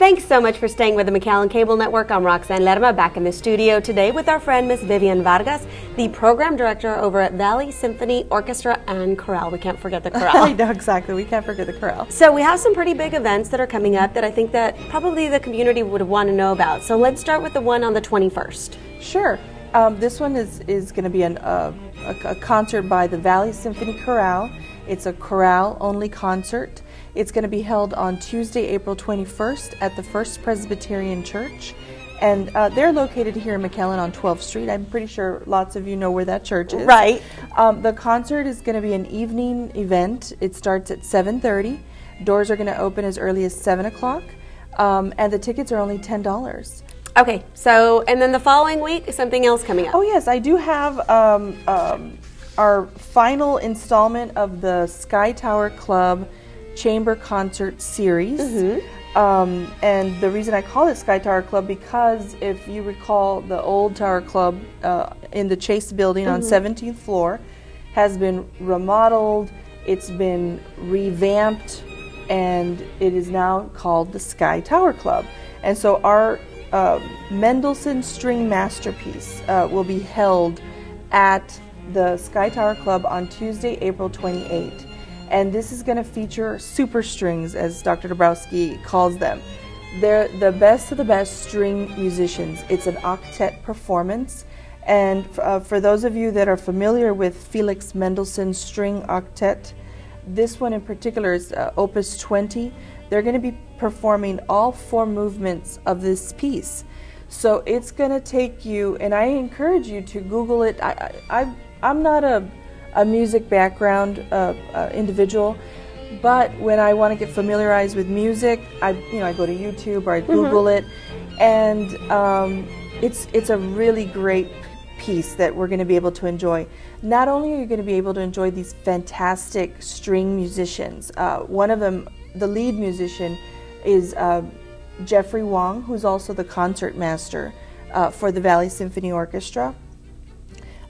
Thanks so much for staying with the McAllen Cable Network. I'm Roxanne Lerma, back in the studio today with our friend Miss Vivian Vargas, the program director over at Valley Symphony Orchestra and Chorale. We can't forget the chorale. I know, exactly. We can't forget the chorale. So we have some pretty big events that are coming up that I think that probably the community would want to know about. So let's start with the one on the 21st. Sure. This one is going to be a concert by the Valley Symphony Chorale. It's a chorale-only concert. It's going to be held on Tuesday, April 21st at the First Presbyterian Church. And they're located here in McAllen on 12th Street. I'm pretty sure lots of you know where that church is. Right. The concert is going to be an evening event. It starts at 7:30. Doors are going to open as early as 7 o'clock. And the tickets are only $10. Okay, so, and then the following week, something else coming up. Oh, yes. I do have our final installment of the Sky Tower Club Chamber Concert Series. And the reason I call it Sky Tower Club, because if you recall, the old Tower Club in the Chase building on 17th floor has been remodeled, it's been revamped, and it is now called the Sky Tower Club. And so our Mendelssohn String Masterpiece will be held at the Sky Tower Club on Tuesday, April 28th. And this is going to feature super strings, as Dr. Dabrowski calls them. They're the best of the best string musicians. It's an octet performance. And for those of you that are familiar with Felix Mendelssohn's String Octet, this one in particular is Opus 20. They're going to be performing all 4 movements of this piece. So it's going to take you, and I encourage you to Google it. I'm not a music background individual, but when I want to get familiarized with music, I go to YouTube or I Google it, and it's a really great piece that we're going to be able to enjoy. Not only are you going to be able to enjoy these fantastic string musicians, one of them, the lead musician, is Geoffrey Wong, who's also the concert master for the Valley Symphony Orchestra.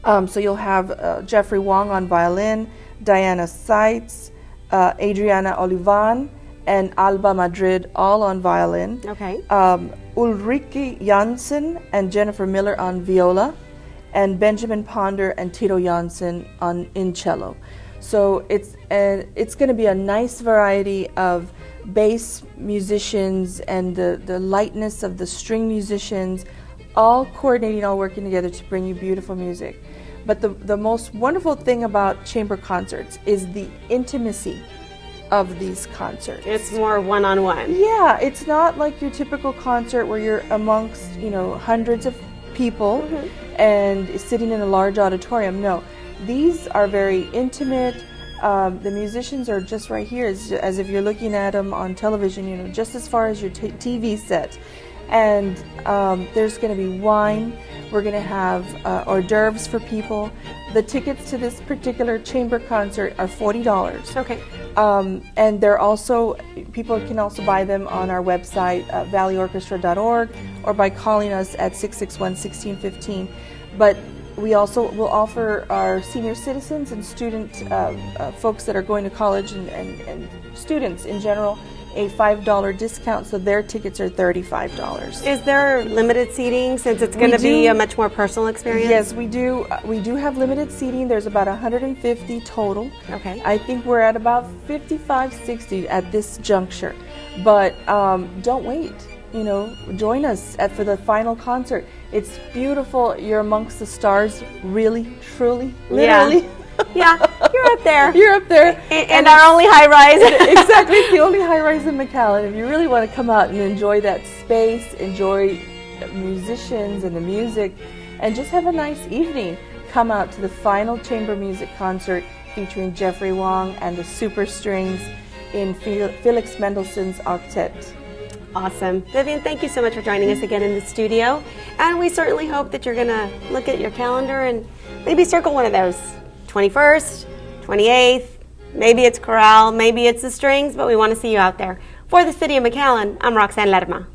So you'll have Geoffrey Wong on violin, Diana Seitz, Adriana Olivan, and Alba Madrid all on violin. Okay. Ulrike Janssen and Jennifer Miller on viola, and Benjamin Ponder and Tito Janssen in cello. So it's going to be a nice variety of bass musicians and the lightness of the string musicians, all coordinating, all working together to bring you beautiful music. But the most wonderful thing about chamber concerts is the intimacy of these concerts. It's more one-on-one. Yeah, it's not like your typical concert where you're amongst, hundreds of people and sitting in a large auditorium. No, these are very intimate. The musicians are just right here, as if you're looking at them on television, just as far as your TV set. And there's going to be wine. We're going to have hors d'oeuvres for people. The tickets to this particular chamber concert are $40. Okay. And they're also, people can also buy them on our website, valleyorchestra.org, or by calling us at 661-1615. But we also will offer our senior citizens and student folks that are going to college and students in general a $5 discount, so their tickets are $35. Is there limited seating since it's going to be a much more personal experience? Yes, we do. We do have limited seating. There's about 150 total. Okay. I think we're at about 55, 60 at this juncture. But don't wait. Join us for the final concert. It's beautiful. You're amongst the stars, really, truly, literally. Yeah. Yeah, you're up there. You're up there. And our only high rise. Exactly, it's the only high rise in McAllen. If you really want to come out and enjoy that space, enjoy the musicians and the music, and just have a nice evening, come out to the final chamber music concert featuring Geoffrey Wong and the super strings in Felix Mendelssohn's Octet. Awesome. Vivian, thank you so much for joining us again in the studio. And we certainly hope that you're going to look at your calendar and maybe circle one of those. 21st, 28th, maybe it's chorale, maybe it's the strings, but we want to see you out there. For the City of McAllen, I'm Roxanne Lerma.